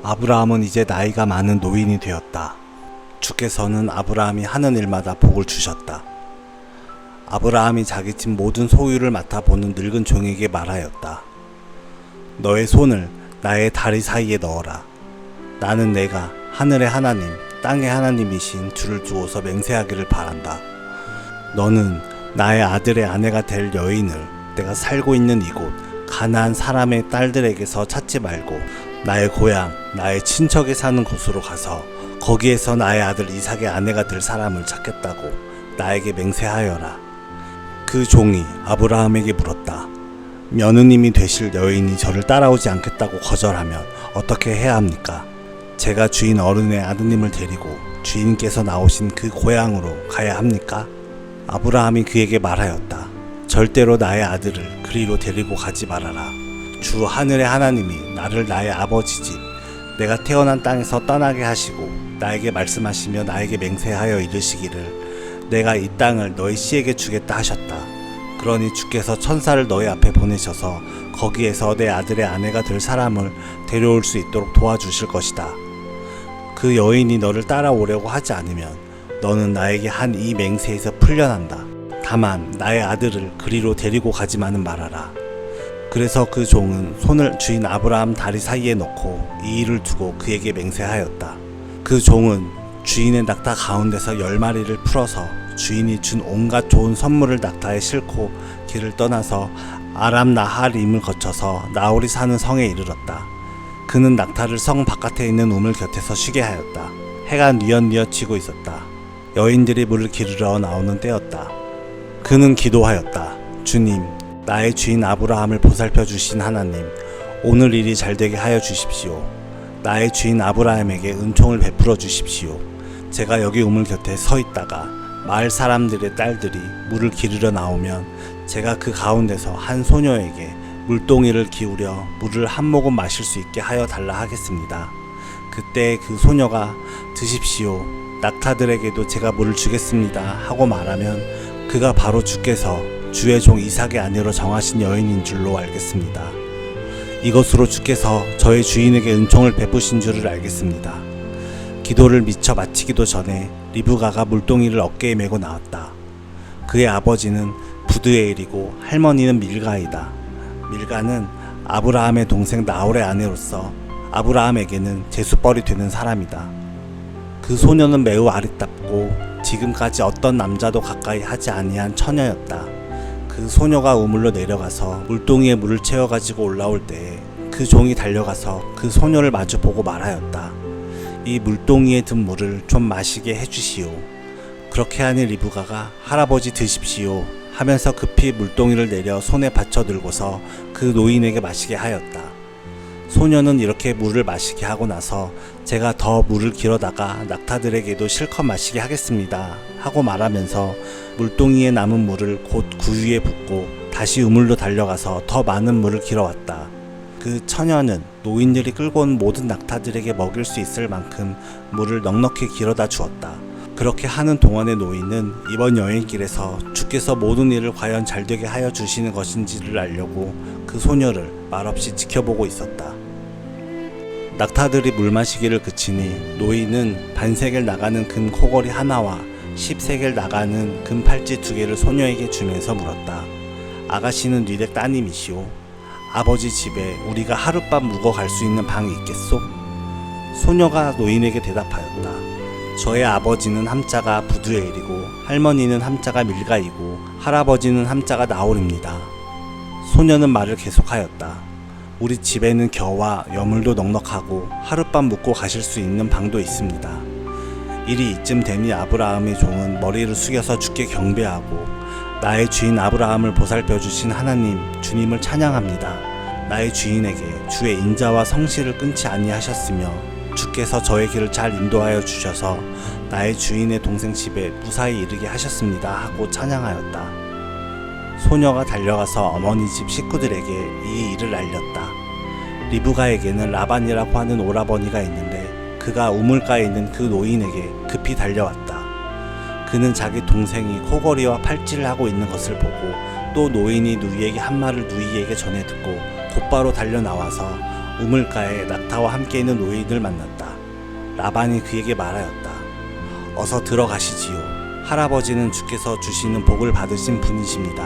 아브라함은 이제 나이가 많은 노인이 되었다. 주께서는 아브라함이 하는 일마다 복을 주셨다. 아브라함이 자기 집 모든 소유를 맡아보는 늙은 종에게 말하였다. 너의 손을 나의 다리 사이에 넣어라. 나는 내가 하늘의 하나님, 땅의 하나님이신 주를 두고서 맹세하기를 바란다. 너는 나의 아들의 아내가 될 여인을 내가 살고 있는 이곳 가나안 사람의 딸들에게서 찾지 말고 나의 고향, 나의 친척이 사는 곳으로 가서 거기에서 나의 아들 이삭의 아내가 될 사람을 찾겠다고 나에게 맹세하여라. 그 종이 아브라함에게 물었다. 며느님이 되실 여인이 저를 따라오지 않겠다고 거절하면 어떻게 해야 합니까? 제가 주인 어른의 아드님을 데리고 주인께서 나오신 그 고향으로 가야 합니까? 아브라함이 그에게 말하였다. 절대로 나의 아들을 그리로 데리고 가지 말아라. 주 하늘의 하나님이 나를 나의 아버지 집, 내가 태어난 땅에서 떠나게 하시고 나에게 말씀하시며 나에게 맹세하여 이르시기를 내가 이 땅을 너희 씨에게 주겠다 하셨다. 그러니 주께서 천사를 너희 앞에 보내셔서 거기에서 내 아들의 아내가 될 사람을 데려올 수 있도록 도와주실 것이다. 그 여인이 너를 따라오려고 하지 않으면 너는 나에게 한 이 맹세에서 풀려난다. 다만 나의 아들을 그리로 데리고 가지만은 말아라. 그래서 그 종은 손을 주인 아브라함 다리 사이에 넣고 이 일을 두고 그에게 맹세하였다. 그 종은 주인의 낙타 가운데서 10마리를 풀어서 주인이 준 온갖 좋은 선물을 낙타에 싣고 길을 떠나서 아람 나하림을 거쳐서 나홀이 사는 성에 이르렀다. 그는 낙타를 성 바깥에 있는 우물 곁에서 쉬게 하였다. 해가 뉘엿뉘엿 지고 있었다. 여인들이 물을 기르러 나오는 때였다. 그는 기도하였다. 주님, 나의 주인 아브라함을 보살펴 주신 하나님, 오늘 일이 잘되게 하여 주십시오. 나의 주인 아브라함에게 은총을 베풀어 주십시오. 제가 여기 우물 곁에 서 있다가 마을 사람들의 딸들이 물을 기르러 나오면 제가 그 가운데서 한 소녀에게 물동이를 기울여 물을 한 모금 마실 수 있게 하여 달라 하겠습니다. 그때 그 소녀가 드십시오. 낙타들에게도 제가 물을 주겠습니다 하고 말하면 그가 바로 주께서 주의 종 이삭의 아내로 정하신 여인인 줄로 알겠습니다. 이것으로 주께서 저의 주인에게 은총을 베푸신 줄을 알겠습니다. 기도를 미처 마치기도 전에 리브가가 물동이를 어깨에 메고 나왔다. 그의 아버지는 부드에일이고 할머니는 밀가이다. 밀가는 아브라함의 동생 나홀의 아내로서 아브라함에게는 제수벌이 되는 사람이다. 그 소녀는 매우 아리답고 지금까지 어떤 남자도 가까이 하지 아니한 처녀였다. 그 소녀가 우물로 내려가서 물동이에 물을 채워가지고 올라올 때에 그 종이 달려가서 그 소녀를 마주보고 말하였다. 이 물동이에 든 물을 좀 마시게 해주시오. 그렇게 하니 리브가가 할아버지 드십시오 하면서 급히 물동이를 내려 손에 받쳐 들고서 그 노인에게 마시게 하였다. 소녀는 이렇게 물을 마시게 하고 나서 제가 더 물을 길어다가 낙타들에게도 실컷 마시게 하겠습니다 하고 말하면서 물동이에 남은 물을 곧 구유에 붓고 다시 우물로 달려가서 더 많은 물을 길어왔다. 그 처녀는 노인들이 끌고 온 모든 낙타들에게 먹일 수 있을 만큼 물을 넉넉히 길어다 주었다. 그렇게 하는 동안의 노인은 이번 여행길에서 주께서 모든 일을 과연 잘되게 하여 주시는 것인지를 알려고 그 소녀를 말없이 지켜보고 있었다. 낙타들이 물 마시기를 그치니 노인은 반세겔 나가는 금 코걸이 하나와 10세겔 나가는 금 팔찌 2개를 소녀에게 주면서 물었다. 아가씨는 니네 따님이시오. 아버지 집에 우리가 하룻밤 묵어 갈 수 있는 방이 있겠소? 소녀가 노인에게 대답하였다. 저의 아버지는 함자가 부두엘이고 할머니는 함자가 밀가이고 할아버지는 함자가 나홀입니다. 소녀는 말을 계속하였다. 우리 집에는 겨와 여물도 넉넉하고 하룻밤 묵고 가실 수 있는 방도 있습니다. 일이 이쯤 되니 아브라함의 종은 머리를 숙여서 주께 경배하고 나의 주인 아브라함을 보살펴 주신 하나님 주님을 찬양합니다. 나의 주인에게 주의 인자와 성실을 끊지 아니하셨으며 주께서 저의 길을 잘 인도하여 주셔서 나의 주인의 동생 집에 무사히 이르게 하셨습니다 하고 찬양하였다. 소녀가 달려가서 어머니 집 식구들에게 이 일을 알렸다. 리브가에게는 라반이라고 하는 오라버니가 있는데 그가 우물가에 있는 그 노인에게 급히 달려왔다. 그는 자기 동생이 코걸이와 팔찌를 하고 있는 것을 보고 또 노인이 누이에게 한 말을 누이에게 전해 듣고 곧바로 달려 나와서 우물가에 낙타와 함께 있는 노인을 만났다. 라반이 그에게 말하였다. 어서 들어가시지요. 할아버지는 주께서 주시는 복을 받으신 분이십니다.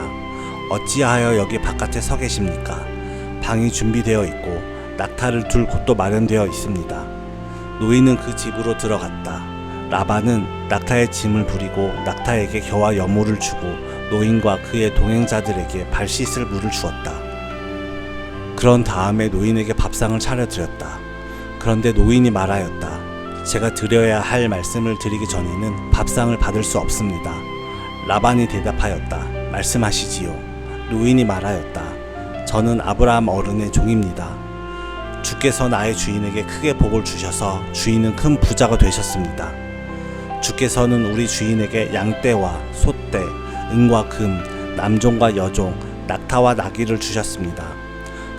어찌하여 여기 바깥에 서 계십니까? 방이 준비되어 있고 낙타를 둘 곳도 마련되어 있습니다. 노인은 그 집으로 들어갔다. 라반은 낙타의 짐을 부리고 낙타에게 겨와 여물을 주고 노인과 그의 동행자들에게 발 씻을 물을 주었다. 그런 다음에 노인에게 밥상을 차려드렸다. 그런데 노인이 말하였다. 제가 드려야 할 말씀을 드리기 전에는 밥상을 받을 수 없습니다. 라반이 대답하였다. 말씀하시지요. 노인이 말하였다. 저는 아브라함 어른의 종입니다. 주께서 나의 주인에게 크게 복을 주셔서 주인은 큰 부자가 되셨습니다. 주께서는 우리 주인에게 양떼와 소떼, 은과 금, 남종과 여종, 낙타와 나귀를 주셨습니다.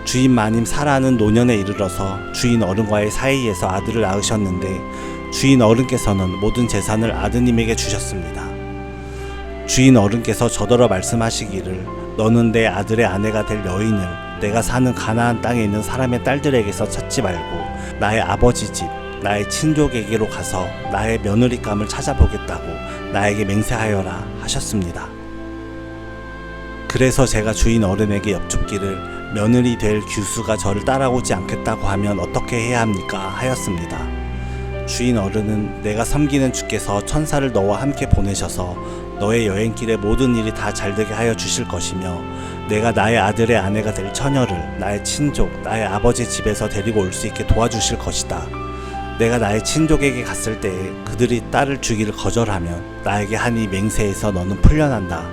주인 마님 사라는 노년에 이르러서 주인 어른과의 사이에서 아들을 낳으셨는데 주인 어른께서는 모든 재산을 아드님에게 주셨습니다. 주인 어른께서 저더러 말씀하시기를 너는 내 아들의 아내가 될 여인을 내가 사는 가나안 땅에 있는 사람의 딸들에게서 찾지 말고 나의 아버지 집, 나의 친족에게로 가서 나의 며느리감을 찾아보겠다고 나에게 맹세하여라 하셨습니다. 그래서 제가 주인 어른에게 여쭙기를 며느리 될 규수가 저를 따라오지 않겠다고 하면 어떻게 해야 합니까? 하였습니다. 주인 어른은 내가 섬기는 주께서 천사를 너와 함께 보내셔서 너의 여행길에 모든 일이 다 잘되게 하여 주실 것이며 내가 나의 아들의 아내가 될 처녀를 나의 친족, 나의 아버지 집에서 데리고 올 수 있게 도와주실 것이다. 내가 나의 친족에게 갔을 때에 그들이 딸을 주기를 거절하면 나에게 한 이 맹세에서 너는 풀려난다.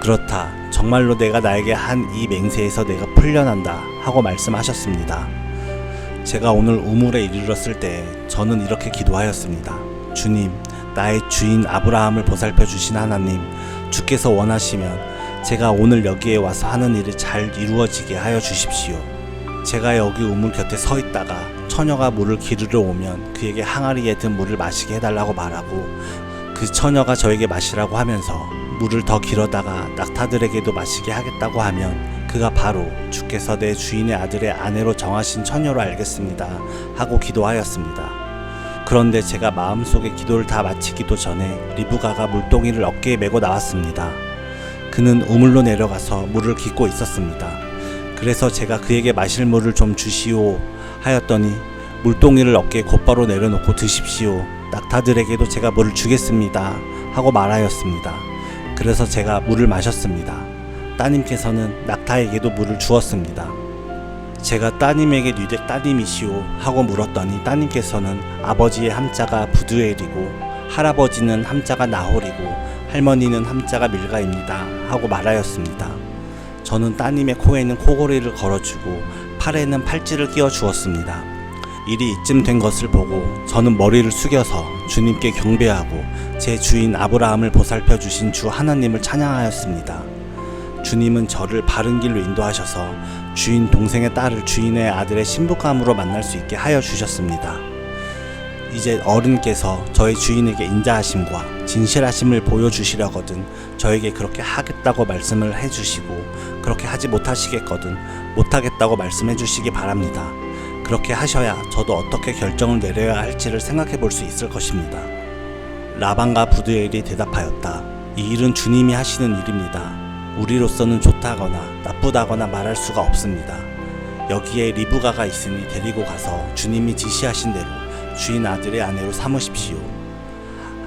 그렇다. 정말로 내가 나에게 한 이 맹세에서 내가 풀려난다 하고 말씀하셨습니다. 제가 오늘 우물에 이르렀을 때 저는 이렇게 기도하였습니다. 주님, 나의 주인 아브라함을 보살펴 주신 하나님, 주께서 원하시면 제가 오늘 여기에 와서 하는 일이 잘 이루어지게 하여 주십시오. 제가 여기 우물 곁에 서 있다가 처녀가 물을 기르러 오면 그에게 항아리에 든 물을 마시게 해달라고 말하고 그 처녀가 저에게 마시라고 하면서 물을 더 길어다가 낙타들에게도 마시게 하겠다고 하면 그가 바로 주께서 내 주인의 아들의 아내로 정하신 처녀로 알겠습니다 하고 기도하였습니다. 그런데 제가 마음속에 기도를 다 마치기도 전에 리브가가 물동이를 어깨에 메고 나왔습니다. 그는 우물로 내려가서 물을 깃고 있었습니다. 그래서 제가 그에게 마실 물을 좀 주시오 하였더니 물동이를 어깨에 곧바로 내려놓고 드십시오. 낙타들에게도 제가 물을 주겠습니다 하고 말하였습니다. 그래서 제가 물을 마셨습니다. 따님께서는 낙타에게도 물을 주었습니다. 제가 따님에게 뉘댁 따님이시오 하고 물었더니 따님께서는 아버지의 함자가 부두엘이고 할아버지는 함자가 나홀이고 할머니는 함자가 밀가입니다 하고 말하였습니다. 저는 따님의 코에는 코골이를 걸어주고 팔에는 팔찌를 끼워 주었습니다. 일이 이쯤 된 것을 보고 저는 머리를 숙여서 주님께 경배하고 제 주인 아브라함을 보살펴 주신 주 하나님을 찬양하였습니다. 주님은 저를 바른 길로 인도하셔서 주인 동생의 딸을 주인의 아들의 신부감으로 만날 수 있게 하여 주셨습니다. 이제 어른께서 저희 주인에게 인자하심과 진실하심을 보여주시려거든 저에게 그렇게 하겠다고 말씀을 해주시고 그렇게 하지 못하시겠거든 못하겠다고 말씀해 주시기 바랍니다. 그렇게 하셔야 저도 어떻게 결정을 내려야 할지를 생각해 볼 수 있을 것입니다. 라반과 부두엘이 대답하였다. 이 일은 주님이 하시는 일입니다. 우리로서는 좋다거나 나쁘다거나 말할 수가 없습니다. 여기에 리브가가 있으니 데리고 가서 주님이 지시하신 대로 주인 아들의 아내로 삼으십시오.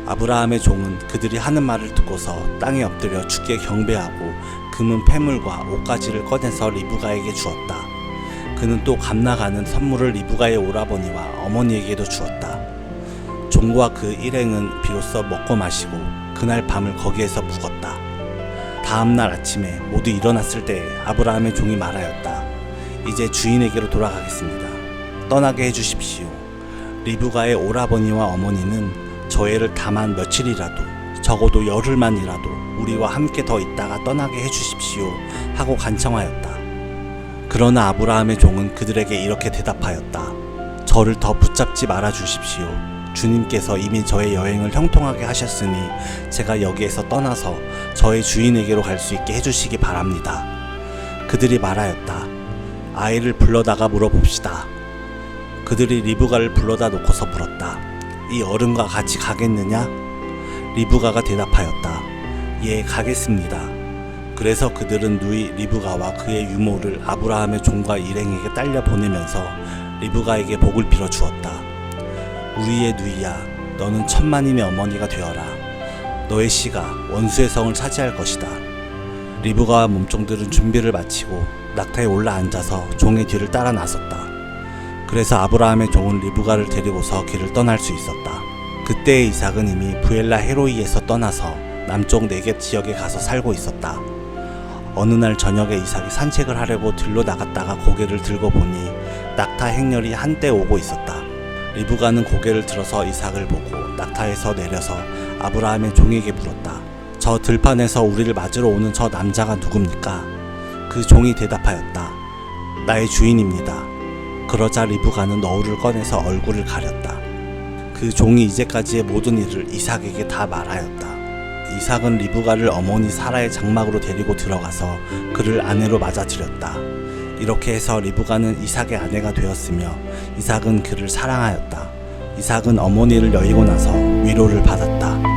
아브라함의 종은 그들이 하는 말을 듣고서 땅에 엎드려 주께 경배하고 금은 패물과 옷가지를 꺼내서 리브가에게 주었다. 그는 또 값나가는 선물을 리브가의 오라버니와 어머니에게도 주었다. 종과 그 일행은 비로소 먹고 마시고 그날 밤을 거기에서 묵었다. 다음날 아침에 모두 일어났을 때 아브라함의 종이 말하였다. 이제 주인에게로 돌아가겠습니다. 떠나게 해주십시오. 리브가의 오라버니와 어머니는 저 애를 다만 며칠이라도 적어도 열흘만이라도 우리와 함께 더 있다가 떠나게 해주십시오 하고 간청하였다. 그러나 아브라함의 종은 그들에게 이렇게 대답하였다. 저를 더 붙잡지 말아 주십시오. 주님께서 이미 저의 여행을 형통하게 하셨으니 제가 여기에서 떠나서 저의 주인에게로 갈 수 있게 해주시기 바랍니다. 그들이 말하였다. 아이를 불러다가 물어봅시다. 그들이 리브가를 불러다 놓고서 물었다. 이 어른과 같이 가겠느냐? 리브가가 대답하였다. 예, 가겠습니다. 그래서 그들은 누이 리브가와 그의 유모를 아브라함의 종과 일행에게 딸려 보내면서 리브가에게 복을 빌어 주었다. 우리의 누이야, 너는 천만인의 어머니가 되어라. 너의 씨가 원수의 성을 차지할 것이다. 리브가와 몸종들은 준비를 마치고 낙타에 올라 앉아서 종의 뒤를 따라 나섰다. 그래서 아브라함의 종은 리브가를 데리고서 길을 떠날 수 있었다. 그때의 이삭은 이미 부엘라 헤로이에서 떠나서 남쪽 네겝 지역에 가서 살고 있었다. 어느 날 저녁에 이삭이 산책을 하려고 들로 나갔다가 고개를 들고 보니 낙타 행렬이 한때 오고 있었다. 리브가는 고개를 들어서 이삭을 보고 낙타에서 내려서 아브라함의 종에게 물었다. 저 들판에서 우리를 맞으러 오는 저 남자가 누굽니까? 그 종이 대답하였다. 나의 주인입니다. 그러자 리브가는 너울을 꺼내서 얼굴을 가렸다. 그 종이 이제까지의 모든 일을 이삭에게 다 말하였다. 이삭은 리브가를 어머니 사라의 장막으로 데리고 들어가서 그를 아내로 맞아들였다. 이렇게 해서 리브가는 이삭의 아내가 되었으며 이삭은 그를 사랑하였다. 이삭은 어머니를 여의고 나서 위로를 받았다.